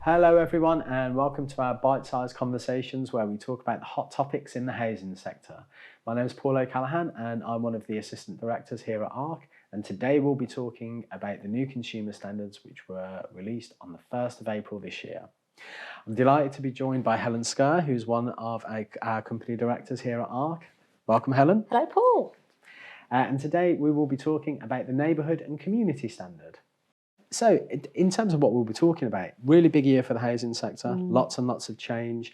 Hello everyone and welcome to our bite-sized conversations where we talk about the hot topics in the housing sector. My name is Paul O'Callaghan and I'm one of the assistant directors here at ARK, and today we'll be talking about the new consumer standards which were released on the 1st of April this year. I'm delighted to be joined by Helen Scurr, who's one of our company directors here at ARK. Welcome, Helen. Hello, Paul. And today we will be talking about the Neighbourhood and Community Standard. So in terms of what we'll be talking about, really big year for the housing sector, lots and lots of change,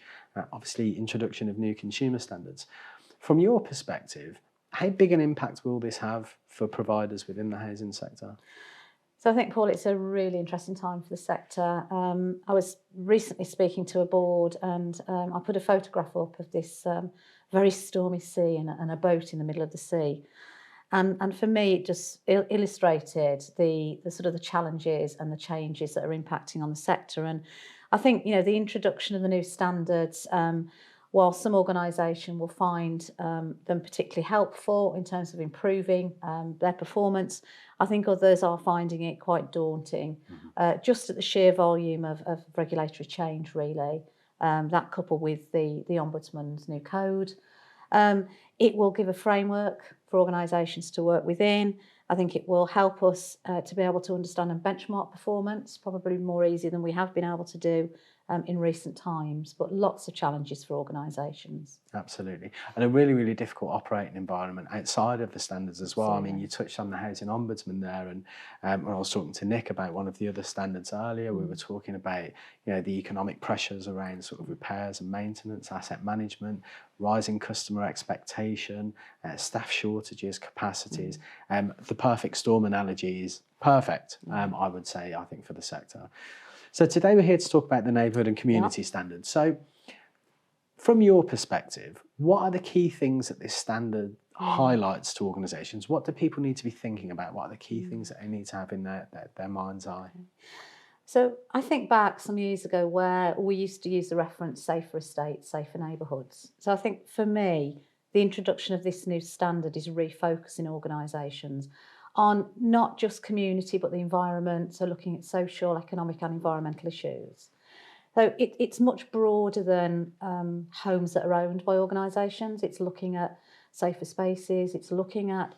obviously introduction of new consumer standards. From your perspective, how big an impact will this have for providers within the housing sector? So I think, Paul, it's a really interesting time for the sector. I was recently speaking to a board and I put a photograph up of this very stormy sea and a boat in the middle of the sea. And for me, it just illustrated the sort of the challenges and the changes that are impacting on the sector. And I think, you know, the introduction of the new standards, while some organisation will find them particularly helpful in terms of improving their performance, I think others are finding it quite daunting, just at the sheer volume of regulatory change, really. That coupled with the Ombudsman's new code. It will give a framework for organisations to work within. I think it will help us to be able to understand and benchmark performance, probably more easy than we have been able to do in recent times, but lots of challenges for organisations. Absolutely. And a really, really difficult operating environment outside of the standards as well. Absolutely. I mean, you touched on the Housing Ombudsman there, and when I was talking to Nick about one of the other standards earlier, we were talking about, you know, the economic pressures around sort of repairs and maintenance, asset management, rising customer expectation, staff shortages, capacities. The perfect storm analogy is perfect, I would say, I think, for the sector. So today we're here to talk about the Neighbourhood and Community Standard. So from your perspective, what are the key things that this standard highlights to organisations? What do people need to be thinking about? What are the key things that they need to have in their mind's eye? So I think back some years ago where we used to use the reference safer estates, safer neighbourhoods. So I think for me, the introduction of this new standard is refocusing organisations on not just community but the environment, so looking at social, economic and environmental issues. So it's much broader than homes that are owned by organisations. It's looking at safer spaces, it's looking at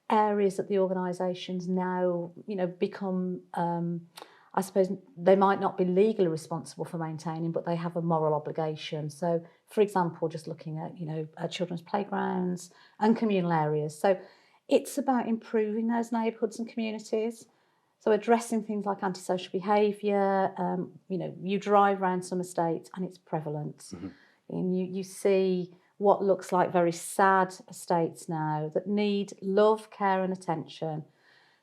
areas that the organisations now, you know, become, I suppose they might not be legally responsible for maintaining, but they have a moral obligation. So, for example, just looking at, you know, children's playgrounds and communal areas. So it's about improving those neighbourhoods and communities. So addressing things like antisocial behaviour. You know, you drive around some estates and it's prevalent. And you see what looks like very sad estates now that need love, care and attention.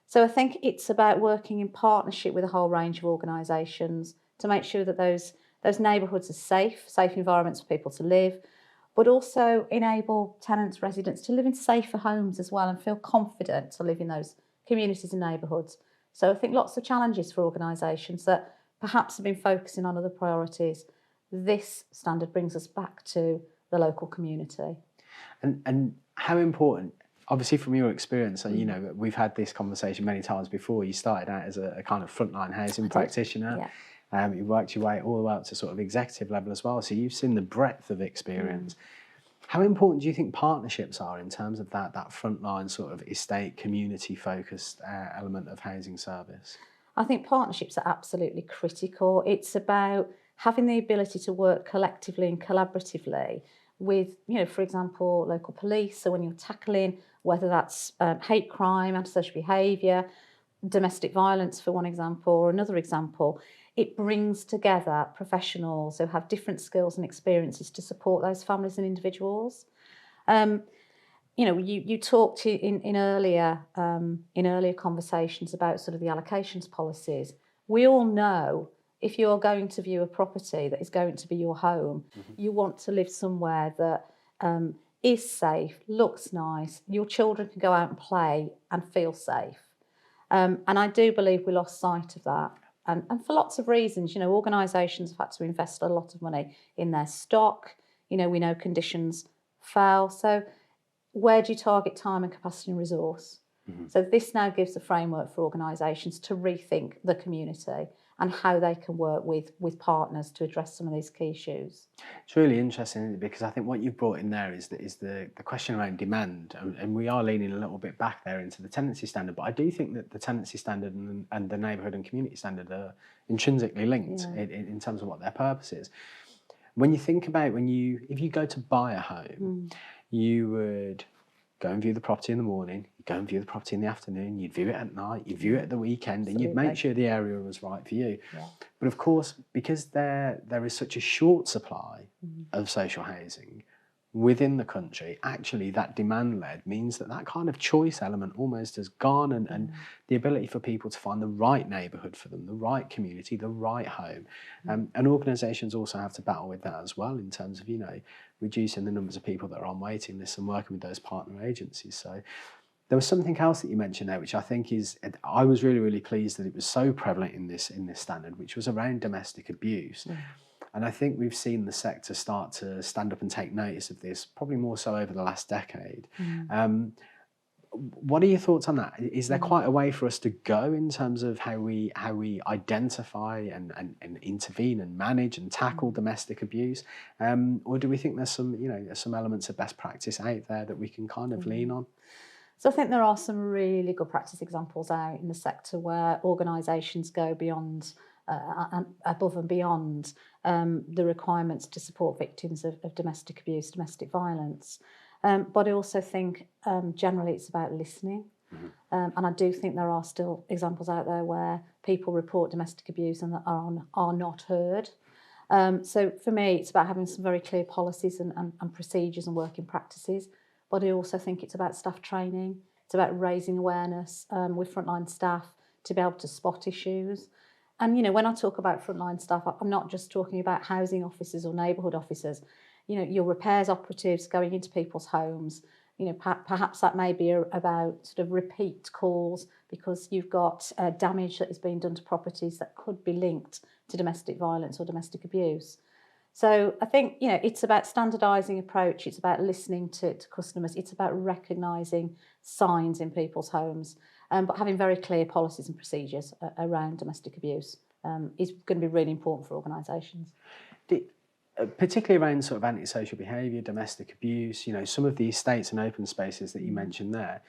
So I think it's about working in partnership with a whole range of organisations to make sure that those neighbourhoods are safe environments for people to live, but also enable tenants, residents to live in safer homes as well and feel confident to live in those communities and neighbourhoods. So I think lots of challenges for organisations that perhaps have been focusing on other priorities. This standard brings us back to the local community. And how important, obviously from your experience, and you know, we've had this conversation many times before, you started out as a kind of frontline housing practitioner. Yeah. You worked your way all the way up to sort of executive level as well, so you've seen the breadth of experience. How important do you think partnerships are in terms of that frontline sort of estate, community-focused element of housing service? I think partnerships are absolutely critical. It's about having the ability to work collectively and collaboratively with, you know, for example, local police. So when you're tackling whether that's hate crime, antisocial behaviour, domestic violence, for one example, or another example, it brings together professionals who have different skills and experiences to support those families and individuals. You know, you talked in earlier conversations about sort of the allocations policies. We all know if you're going to view a property that is going to be your home, you want to live somewhere that is safe, looks nice, your children can go out and play and feel safe. And I do believe we lost sight of that. And for lots of reasons, you know, organisations have had to invest a lot of money in their stock. You know, we know conditions fell. So where do you target time and capacity and resource? So this now gives a framework for organisations to rethink the community and how they can work with partners to address some of these key issues. It's really interesting, isn't it? Because I think what you've brought in there is the question around demand, and we are leaning a little bit back there into the tenancy standard, but I do think that the tenancy standard and the neighbourhood and community standard are intrinsically linked in terms of what their purpose is. When you think about if you go to buy a home, you would go and view the property in the morning, you'd go and view the property in the afternoon, you'd view it at night, you'd view it at the weekend, and you'd make sure the area was right for you. Yeah. But of course, because there is such a short supply of social housing within the country, actually that demand-led means that kind of choice element almost has gone, and the ability for people to find the right neighbourhood for them, the right community, the right home. And organisations also have to battle with that as well in terms of, reducing the numbers of people that are on waiting lists and working with those partner agencies. So there was something else that you mentioned there, which I think I was really, really pleased that it was so prevalent in this standard, which was around domestic abuse. And I think we've seen the sector start to stand up and take notice of this, probably more so over the last decade. What are your thoughts on that? Is there quite a way for us to go in terms of how we identify and intervene and manage and tackle domestic abuse? Or do we think there's some elements of best practice out there that we can kind of lean on? So I think there are some really good practice examples out in the sector where organisations go beyond and above and beyond the requirements to support victims of domestic abuse, domestic violence. But I also think generally it's about listening. And I do think there are still examples out there where people report domestic abuse and are not heard. So for me, it's about having some very clear policies and procedures and working practices. But I also think it's about staff training. It's about raising awareness with frontline staff to be able to spot issues. And, when I talk about frontline staff, I'm not just talking about housing officers or neighbourhood officers. Your repairs operatives going into people's homes, perhaps that may be about sort of repeat calls because you've got damage that is being done to properties that could be linked to domestic violence or domestic abuse. So I think, it's about standardising approach, it's about listening to customers, it's about recognising signs in people's homes, but having very clear policies and procedures around domestic abuse is going to be really important for organisations. Particularly around sort of antisocial behaviour, domestic abuse, some of the estates and open spaces that you mentioned there.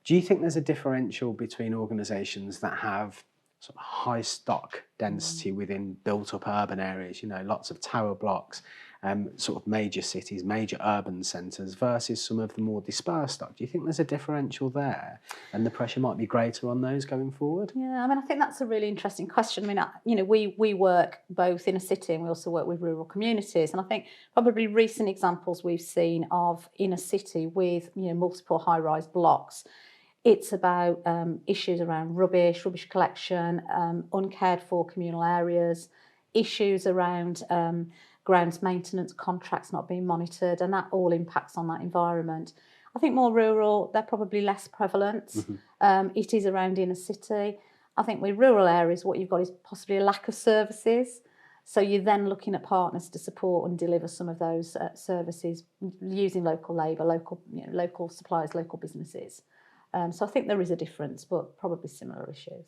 Do you think there's a differential between organisations that have sort of high stock density within built-up urban areas, lots of tower blocks, sort of major cities, major urban centres, versus some of the more dispersed stock? Do you think there's a differential there, and the pressure might be greater on those going forward? Yeah, I think that's a really interesting question. We work both in a city and we also work with rural communities, and I think probably recent examples we've seen of in a city with multiple high-rise blocks. It's about issues around rubbish collection, uncared for communal areas, issues around grounds maintenance contracts not being monitored, and that all impacts on that environment. I think more rural, they're probably less prevalent. It is around inner city. I think with rural areas, what you've got is possibly a lack of services. So you're then looking at partners to support and deliver some of those services using local labour, local suppliers, local businesses. So I think there is a difference, but probably similar issues.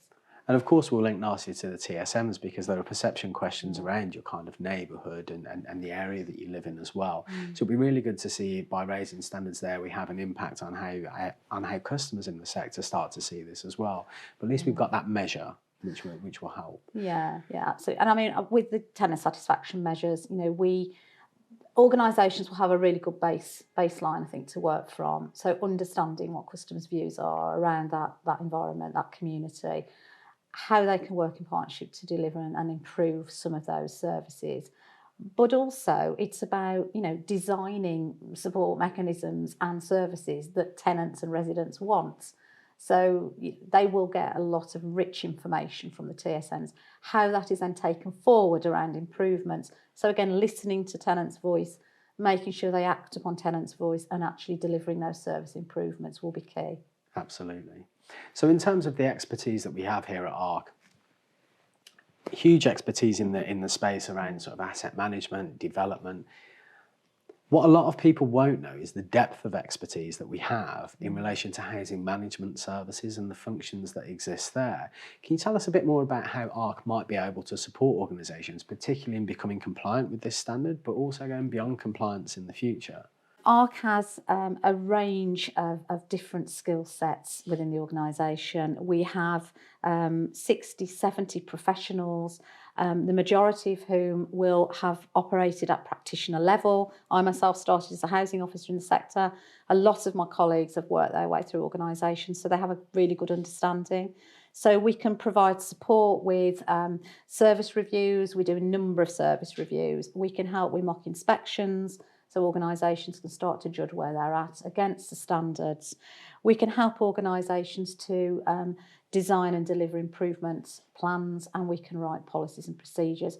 And of course, we'll link nicely to the TSMs because there are perception questions around your kind of neighbourhood and the area that you live in as well. So it'll be really good to see by raising standards there, we have an impact on how customers in the sector start to see this as well. But at least we've got that measure which will help. Yeah, absolutely. And with the tenant satisfaction measures, organisations will have a really good baseline, I think, to work from. So understanding what customers' views are around that environment, that community, how they can work in partnership to deliver and improve some of those services. But also it's about, designing support mechanisms and services that tenants and residents want. So they will get a lot of rich information from the TSMs, how that is then taken forward around improvements. So again, listening to tenants' voice, making sure they act upon tenants' voice and actually delivering those service improvements will be key. Absolutely. So in terms of the expertise that we have here at ARK, huge expertise in the space around sort of asset management, development. What a lot of people won't know is the depth of expertise that we have in relation to housing management services and the functions that exist there. Can you tell us a bit more about how ARK might be able to support organisations, particularly in becoming compliant with this standard, but also going beyond compliance in the future? ARK has a range of different skill sets within the organisation. We have 60, 70 professionals, the majority of whom will have operated at practitioner level. I myself started as a housing officer in the sector. A lot of my colleagues have worked their way through organisations, so they have a really good understanding. So we can provide support with service reviews. We do a number of service reviews. We can help with mock inspections, so organisations can start to judge where they're at against the standards. We can help organisations to design and deliver improvement plans, and we can write policies and procedures.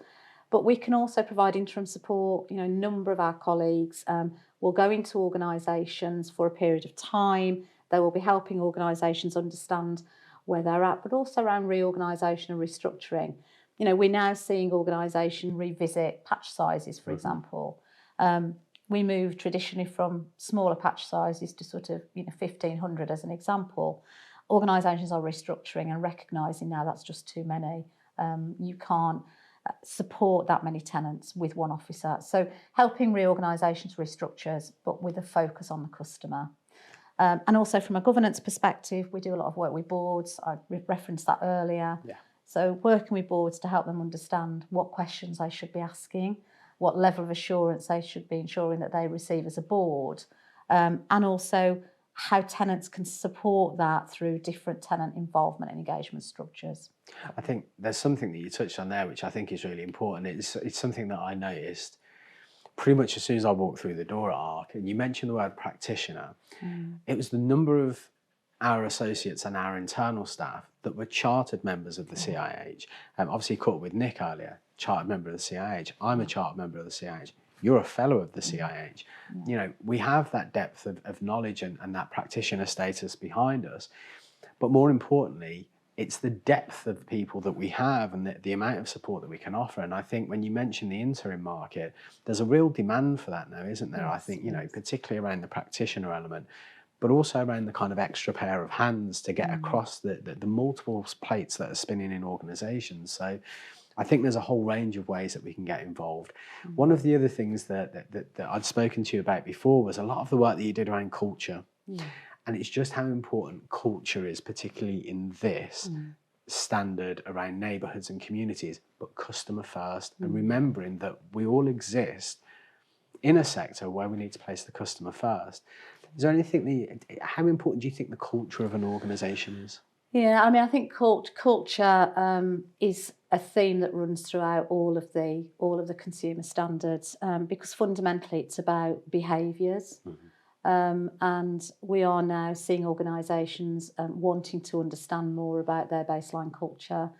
But we can also provide interim support. You know, a number of our colleagues will go into organisations for a period of time. They will be helping organisations understand where they're at, but also around reorganisation and restructuring. You know, we're now seeing organisations revisit patch sizes, for example. We moved traditionally from smaller patch sizes to sort of 1,500 as an example. Organisations are restructuring and recognising now that's just too many. You can't support that many tenants with one officer. So helping reorganisations restructures, but with a focus on the customer. And also from a governance perspective, we do a lot of work with boards. I referenced that earlier. Yeah. So working with boards to help them understand what questions they should be asking, what level of assurance they should be ensuring that they receive as a board, and also how tenants can support that through different tenant involvement and engagement structures. I think there's something that you touched on there which I think is really important. It's something that I noticed pretty much as soon as I walked through the door at ARK, and you mentioned the word practitioner. It was the number of our associates and our internal staff that were chartered members of the CIH. Obviously caught up with Nick earlier, chartered member of the CIH. I'm a chartered member of the CIH. You're a fellow of the CIH. You know, we have that depth of knowledge and that practitioner status behind us. But more importantly, it's the depth of people that we have and the amount of support that we can offer. And I think when you mention the interim market, there's a real demand for that now, isn't there? Yes, I think, you know, particularly around the practitioner element, but also around the kind of extra pair of hands to get across the multiple plates that are spinning in organisations. So I think there's a whole range of ways that we can get involved. One of the other things that I'd spoken to you about before was a lot of the work that you did around culture. And it's just how important culture is, particularly in this standard around neighbourhoods and communities, but customer first, and remembering that we all exist in a sector where we need to place the customer first. Is there anything how important do you think the culture of an organisation is? Yeah, I mean, I think culture is a theme that runs throughout all of the consumer standards, because fundamentally it's about behaviours. And we are now seeing organisations wanting to understand more about their baseline culture,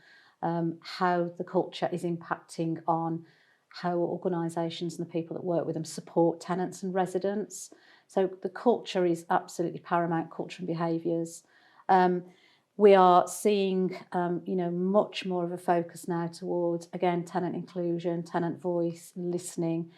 how the culture is impacting on how organisations and the people that work with them support tenants and residents. So the culture is absolutely paramount, culture and behaviours. We are seeing much more of a focus now towards, again, tenant inclusion, tenant voice, listening,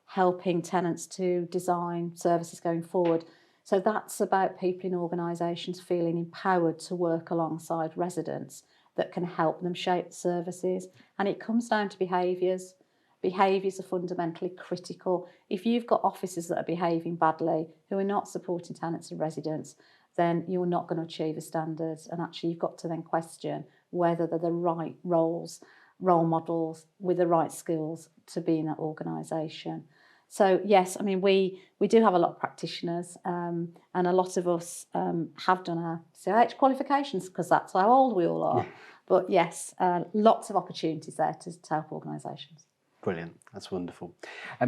helping tenants to design services going forward. So that's about people in organisations feeling empowered to work alongside residents that can help them shape services. And it comes down to behaviours. Behaviours are fundamentally critical. If you've got officers that are behaving badly, who are not supporting tenants and residents, then you're not going to achieve the standards. And actually you've got to then question whether they're the right role models with the right skills to be in that organisation. So yes, I mean, we do have a lot of practitioners, and a lot of us have done our CIH qualifications because that's how old we all are. But yes, lots of opportunities there to help organisations. Brilliant, that's wonderful.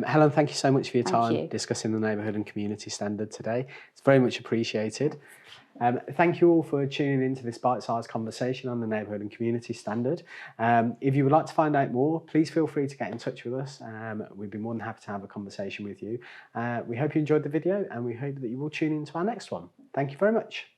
Helen, thank you so much for your time discussing the Neighbourhood and Community Standard today. It's very much appreciated. Thank you all for tuning into this bite-sized conversation on the Neighbourhood and Community Standard. If you would like to find out more, please feel free to get in touch with us. We'd be more than happy to have a conversation with you. We hope you enjoyed the video and we hope that you will tune into our next one. Thank you very much.